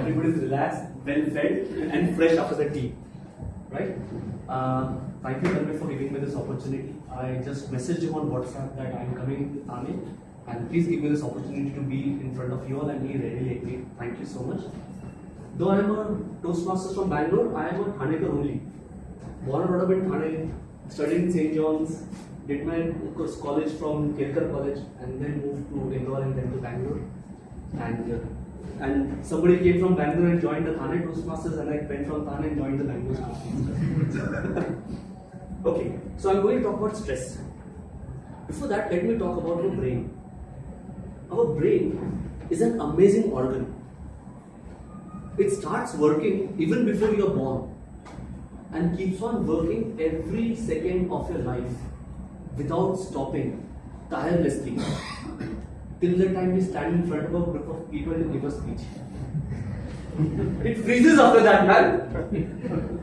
Everybody's relaxed, well fed, and fresh after the tea. Right? Thank you very much for giving me this opportunity. I just messaged you on WhatsApp that I am coming to Thane, and please give me this opportunity to be in front of you all, and he readily agreed. Thank you so much. Though I am a Toastmasters from Bangalore, I am a Thanekar only. Born and brought up in Thane, studied in St. John's, did my college from Kelkar College, and then moved to Indore and then to Bangalore. And somebody came from Bangalore and joined the Thane Toastmasters, and I went from Thane and joined the Bangalore Toastmasters. Okay, so I'm going to talk about stress. Before that, let me talk about our brain. Our brain is an amazing organ. It starts working even before you're born and keeps on working every second of your life without stopping, tirelessly, till the time we stand in front of a group of people and give a speech. It freezes after that, man.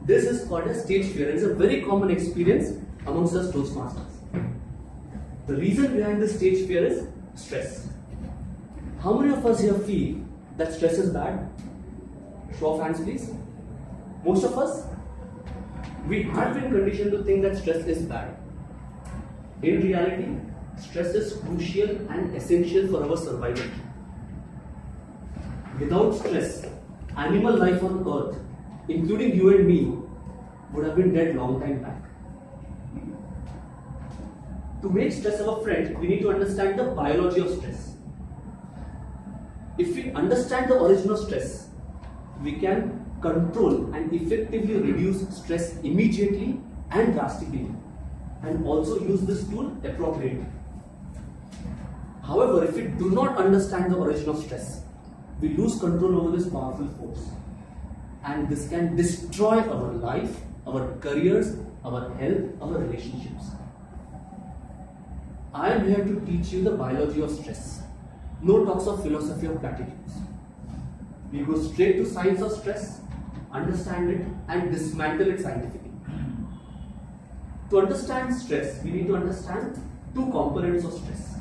This is called a stage fear. It's a very common experience amongst us Toastmasters. The reason behind this stage fear is stress. How many of us here feel that stress is bad? Show of hands, please. Most of us, we have been conditioned to think that stress is bad. In reality, stress is crucial and essential for our survival. Without stress, animal life on earth, including you and me, would have been dead long time back. To make stress our friend, we need to understand the biology of stress. If we understand the origin of stress, we can control and effectively reduce stress immediately and drastically, and also use this tool appropriately. However, if we do not understand the origin of stress, we lose control over this powerful force, and this can destroy our life, our careers, our health, our relationships. I am here to teach you the biology of stress. No talks of philosophy of platitudes. We go straight to science of stress, understand it, and dismantle it scientifically. To understand stress, we need to understand two components of stress.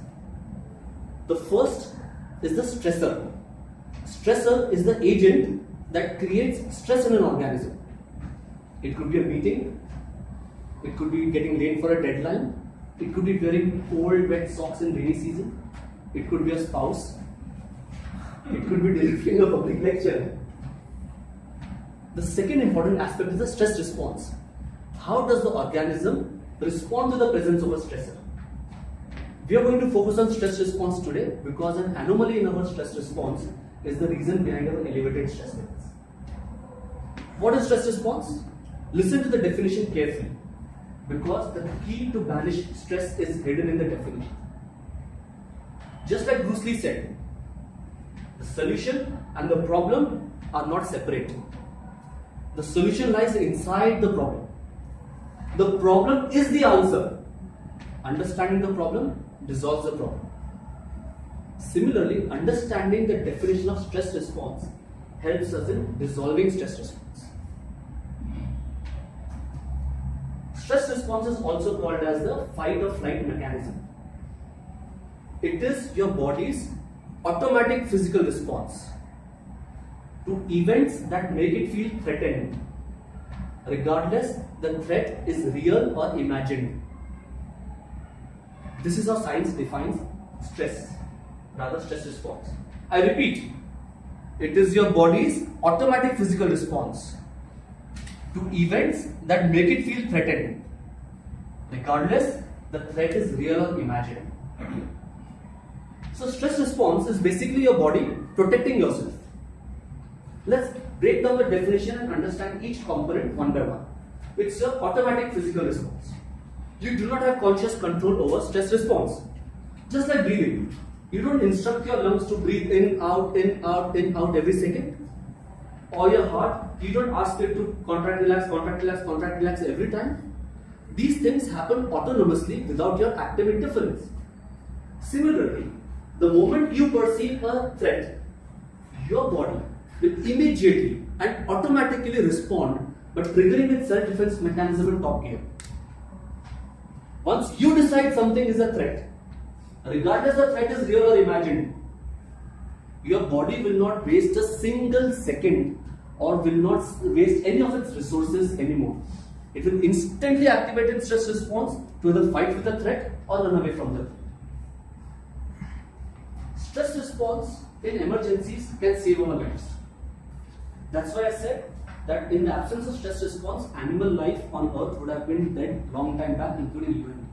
The first is the stressor. Stressor is the agent that creates stress in an organism. It could be a meeting, it could be getting late for a deadline, it could be wearing cold, wet socks in rainy season, it could be a spouse, it could be delivering a public lecture. The second important aspect is the stress response. How does the organism respond to the presence of a stressor? We are going to focus on stress response today because an anomaly in our stress response is the reason behind our elevated stress levels. What is stress response? Listen to the definition carefully, because the key to banish stress is hidden in the definition. Just like Bruce Lee said, the solution and the problem are not separate. The solution lies inside the problem. The problem is the answer. Understanding the problem dissolves the problem. Similarly, understanding the definition of stress response helps us in dissolving stress response. Stress response is also called as the fight or flight mechanism. It is your body's automatic physical response to events that make it feel threatened, regardless the threat is real or imagined. This is how science defines stress, rather stress response. I repeat, it is your body's automatic physical response to events that make it feel threatened, regardless the threat is real or imagined. So stress response is basically your body protecting yourself. Let's break down the definition and understand each component one by one. It's your automatic physical response. You do not have conscious control over stress response. Just like breathing. You don't instruct your lungs to breathe in, out, in, out, in, out every second. Or your heart, you don't ask it to contract, relax, contract, relax, contract, relax every time. These things happen autonomously without your active interference. Similarly, the moment you perceive a threat, your body will immediately and automatically respond by triggering its self-defense mechanism in top gear. Once you decide something is a threat, regardless the threat is real or imagined, your body will not waste a single second or will not waste any of its resources anymore. It will instantly activate its stress response to either fight with the threat or run away from the threat. Stress response in emergencies can save our lives. That's why I said that in the absence of stress response, animal life on earth would have been dead long time back, including you and me.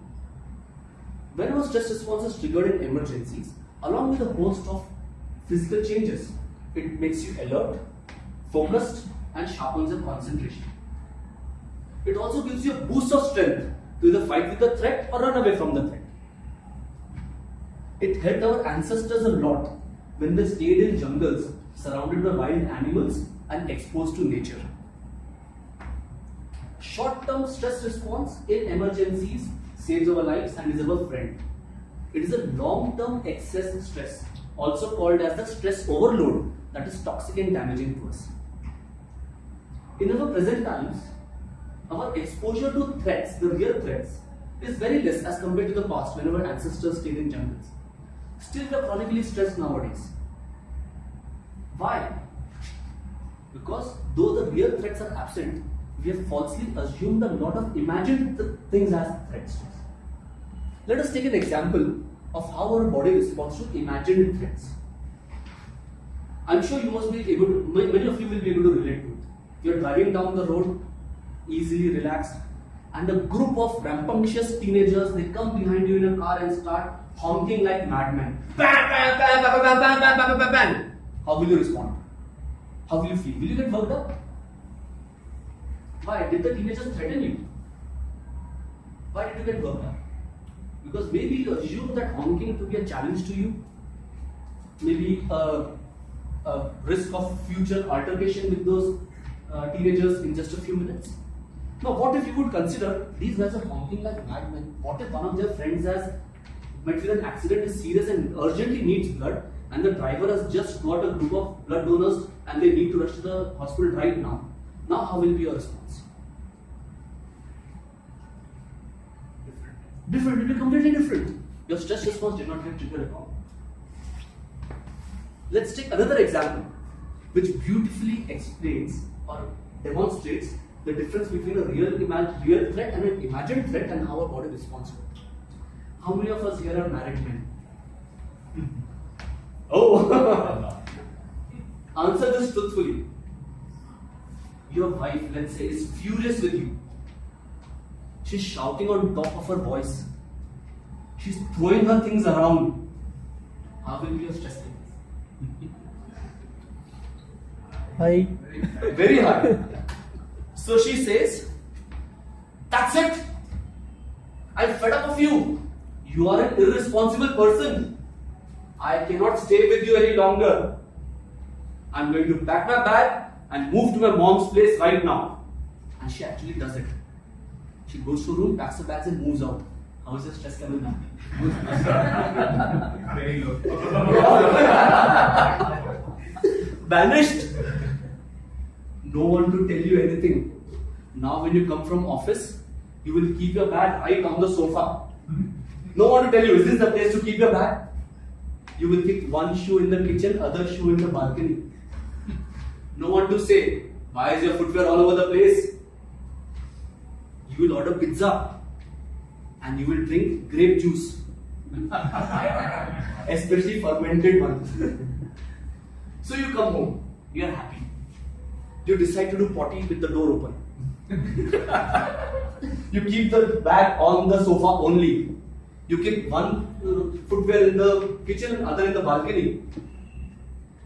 Whenever stress response is triggered in emergencies, along with a host of physical changes, it makes you alert, focused, and sharpens your concentration. It also gives you a boost of strength to either fight with the threat or run away from the threat. It helped our ancestors a lot when they stayed in jungles surrounded by wild animals and exposed to nature. Short-term stress response in emergencies saves our lives and is our friend. It is a long-term excess stress, also called as the stress overload, that is toxic and damaging to us. In our present times, our exposure to threats, the real threats, is very less as compared to the past when our ancestors stayed in jungles. Still, we are chronically stressed nowadays. Why? Because though the real threats are absent, we have falsely assumed a lot of imagined things as threats. Let us take an example of how our body responds to imagined threats. I'm sure you must be able to, many of you will be able to relate to it. You're driving down the road, easily relaxed, and a group of rambunctious teenagers, they come behind you in a car and start honking like madmen. Bang, bang, bang, bang, bang, bang, bang, bang, bang, bang. How will you respond? How will you feel? Will you get worked up? Why? Did the teenagers threaten you? Why did you get worked up? Because maybe you assume that honking to be a challenge to you. Maybe a risk of future altercation with those teenagers in just a few minutes. Now, what if you would consider these guys are honking like madmen? What if one of their friends has met with an accident, is serious and urgently needs blood, and the driver has just got a group of blood donors and they need to rush to the hospital right now? Now, how will be your response? Different. It will be completely different. Your stress response did not get triggered at all. Let's take another example which beautifully explains or demonstrates the difference between a real threat and an imagined threat and how our body responds to it. How many of us here are married men? Oh! Answer this truthfully. Your wife, let's say, is furious with you. She's shouting on top of her voice. She's throwing her things around. How will be your stress level? High. Very high. So she says, "That's it. I'm fed up of you. You are an irresponsible person. I cannot stay with you any longer. I'm going to pack my bag and move to my mom's place right now." And she actually does it. She goes to her room, packs her bags and moves out. How is your stress level now? Very low. Banished. No one to tell you anything. Now when you come from office, you will keep your bag right on the sofa. No one to tell you, is this the place to keep your bag? You will keep one shoe in the kitchen, other shoe in the balcony. No one to say, why is your footwear all over the place? You will order pizza and you will drink grape juice. Especially fermented ones. So you come home, you are happy. You decide to do potty with the door open. You keep the bag on the sofa only. You keep one footwear in the kitchen and other in the balcony.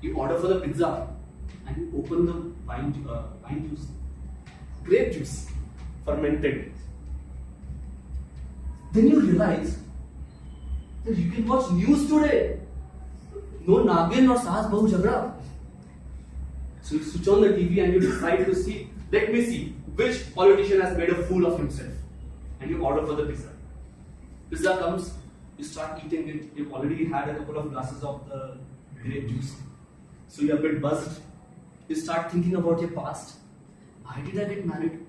You order for the pizza and you open the wine juice. Grape juice. Fermented. Then you realize that you can watch news today. No Nagin or Saas Bahu Jhagda. So you switch on the TV and you decide to see, let me see which politician has made a fool of himself. And you order for the pizza. Pizza comes, you start eating it. You've already had a couple of glasses of the grape juice. So you're a bit buzzed. You start thinking about your past. Why did I get married?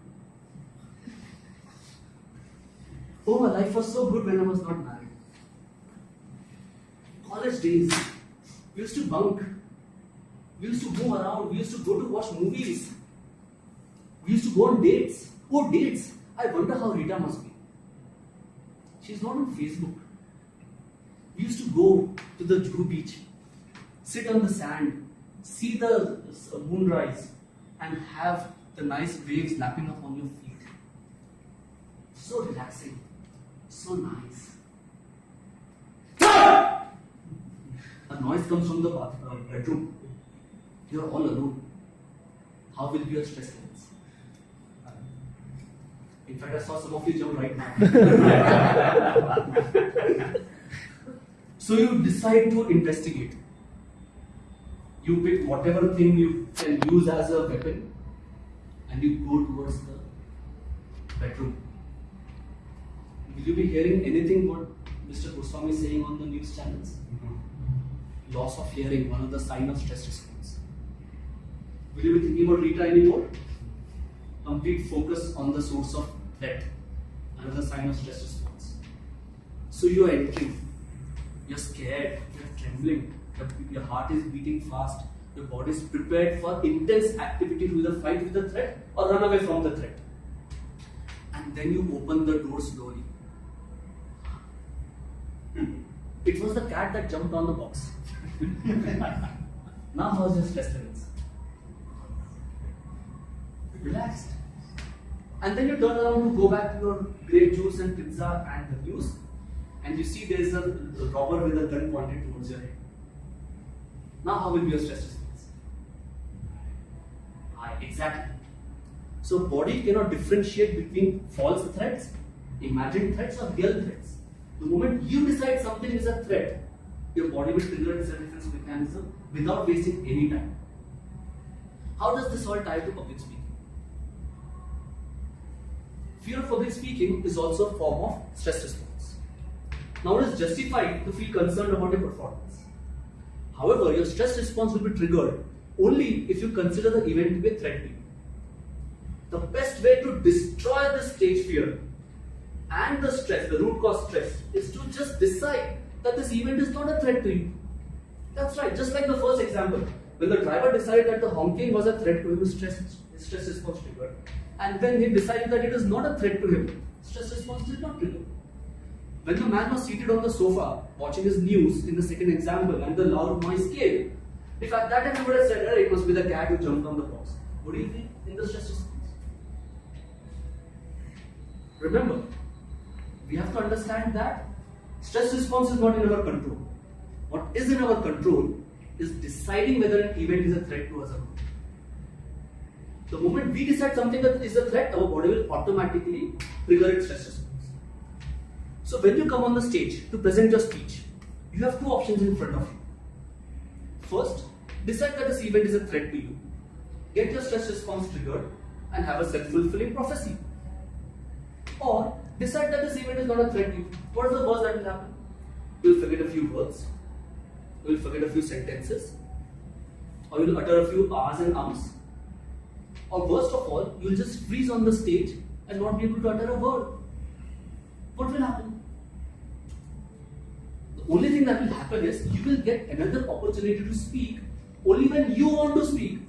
Oh, my life was so good when I was not married. College days, we used to bunk We used to move around. We used to go to watch movies. We used to go on dates. Oh, dates. I wonder how Rita must be. She's not on Facebook. We used to go to the Juhu beach, sit on the sand, see the moonrise, and have the nice waves lapping up on your feet. So relaxing. So nice. A noise comes from the bedroom. You're all alone. How will be your stress levels? In fact, I saw some of you jump right now. So you decide to investigate. You pick whatever thing you can use as a weapon and you go towards the bedroom. Will you be hearing anything what Mr. Goswami is saying on the news channels? Loss of hearing, one of the signs of stress response. Will you be thinking about Rita anymore? Complete focus on the source of threat, another sign of stress response. So you are entering, you're scared, you're trembling, your heart is beating fast, your body is prepared for intense activity to either fight with the threat or run away from the threat. And then you open the door slowly. It was the cat that jumped on the box. Now how's your stress levels? Relaxed. And then you turn around to go back to your grape juice and pizza and the news, and you see there is a robber with a gun pointed towards your head. Now how will be your stress response? Exactly. So body cannot differentiate between false threats, imagined threats or real threats. The moment you decide something is a threat, your body will trigger its self-defense mechanism without wasting any time. How does this all tie to public speaking? Fear of public speaking is also a form of stress response. Now it is justified to feel concerned about your performance. However, your stress response will be triggered only if you consider the event to be a threat to you. The best way to destroy the stage fear and the stress, the root cause stress, is to just decide that this event is not a threat to you. That's right, just like the first example. When the driver decided that the honking was a threat to him, his stress response triggered. And when he decided that it is not a threat to him, stress response did not trigger. When the man was seated on the sofa watching his news in the second example and the loud noise came, if at that time he would have said, "Hey, it must be the cat who jumped on the box," what do you think in the stress response? Remember, we have to understand that stress response is not in our control. What is in our control is deciding whether an event is a threat to us or not. The moment we decide something that is a threat, our body will automatically trigger its stress response. So when you come on the stage to present your speech, you have two options in front of you. First, decide that this event is a threat to you. Get your stress response triggered and have a self-fulfilling prophecy. Or decide that this event is not a threat to you. What is the worst that will happen? You will forget a few words, you will forget a few sentences, or you will utter a few ahs and ums. Or worst of all, you will just freeze on the stage and not be able to utter a word. What will happen? The only thing that will happen is you will get another opportunity to speak only when you want to speak.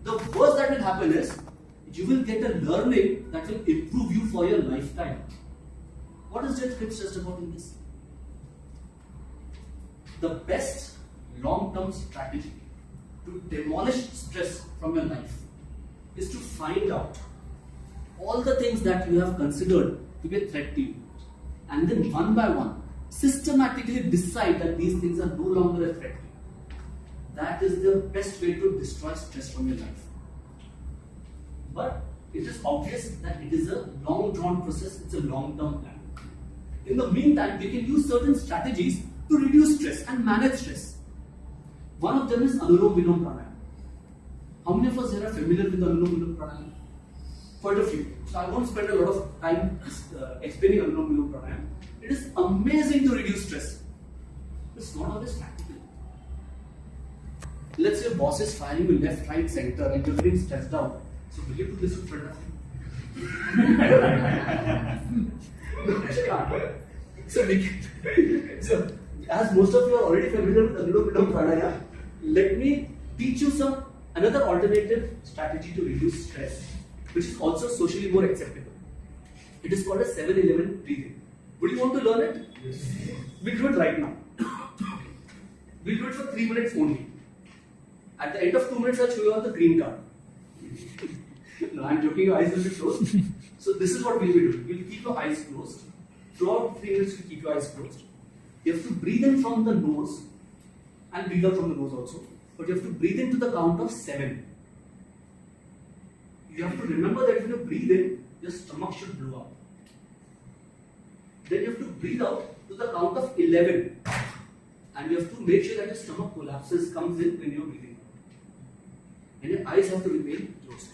The worst that will happen is you will get a learning that will improve you for your lifetime. What is Jeff Gibbs stressed about in this? The best long-term strategy to demolish stress from your life is to find out all the things that you have considered to be a threat to you, and then one by one systematically decide that these things are no longer a threat to you. That is the best way to destroy stress from your life. But it is obvious that it is a long drawn process, it's a long term plan. In the meantime, we can use certain strategies to reduce stress and manage stress. One of them is Anulom Vilom Pranayama. How many of us here are familiar with Anulom Vilom Pranayama? Quite a few. So I won't spend a lot of time explaining Anulom Vilom Pranayama. It is amazing to reduce stress. It's not always practical. Let's say your boss is firing you left, right, center, and you're getting stressed out. So will you do this in front of him? No, you can't. So as most of you are already familiar with Anulom Vilom Pranayama, let me teach you another alternative strategy to reduce stress, which is also socially more acceptable. It is called a 7-11 breathing. Would you want to learn it? Yes. We'll do it right now. We'll do it for 3 minutes only. At the end of 2 minutes, I'll show you all the green card. No, I'm joking, your eyes will be closed. So this is what we'll be doing. We'll keep your eyes closed. Throughout 3 minutes, you keep your eyes closed. You have to breathe in from the nose and breathe out from the nose also. But you have to breathe in to the count of 7. You have to remember that when you breathe in, your stomach should blow up. Then you have to breathe out to the count of 11. And you have to make sure that your stomach collapses, comes in when you are breathing out. And your eyes have to remain closed.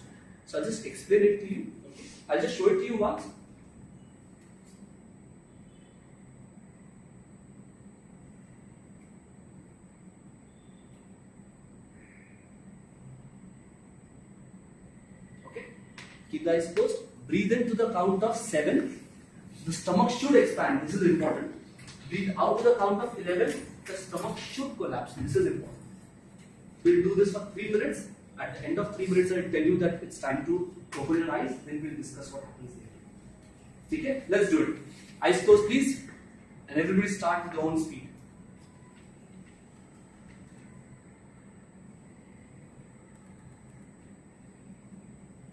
So I'll just explain it to you. Okay. I'll just show it to you once. Okay. Keep the eyes closed. Breathe in to the count of 7. The stomach should expand. This is important. Breathe out to the count of 11. The stomach should collapse. This is important. We'll do this for 3 minutes. At the end of 3 minutes, I'll tell you that it's time to open your eyes. Then we'll discuss what happens later. Okay? Let's do it. Eyes closed, please. And everybody start with their own speed.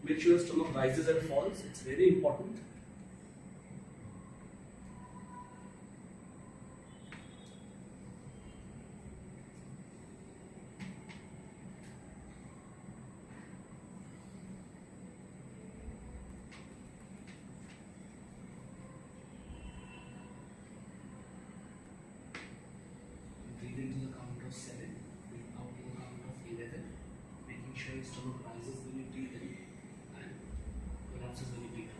Make sure your stomach rises and falls. It's very important. Breathe into the count of 7, breathe out to the count of 11, making sure your stomach rises when you breathe in and collapses when you breathe out.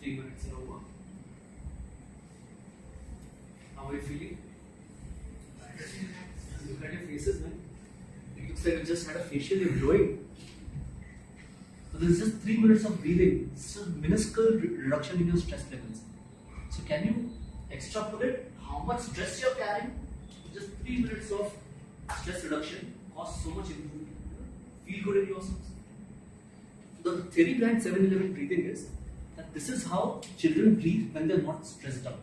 Three minutes are over. How are you feeling? Look at your faces, man. It looks like you just had a facial, you're glowing. So this is just 3 minutes of breathing. It's a minuscule reduction in your stress levels. So can you extrapolate how much stress you're carrying? Just 3 minutes of stress reduction causes so much improvement. Feel good in yourselves. The theory behind 7-11 breathing is that this is how children breathe when they're not stressed out.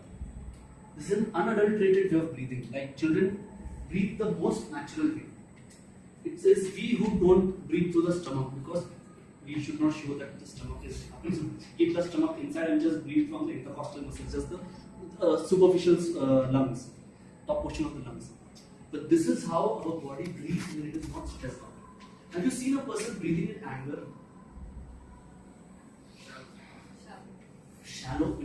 This is an unadulterated way of breathing. Like children breathe the most natural way. It says we who don't breathe through the stomach, because we should not show that the stomach is happy. So keep the stomach inside and just breathe from the intercostal muscles, just the superficial lungs, top portion of the lungs. But this is how our body breathes when it is not stressed out. Have you seen a person breathing in anger? Shallow.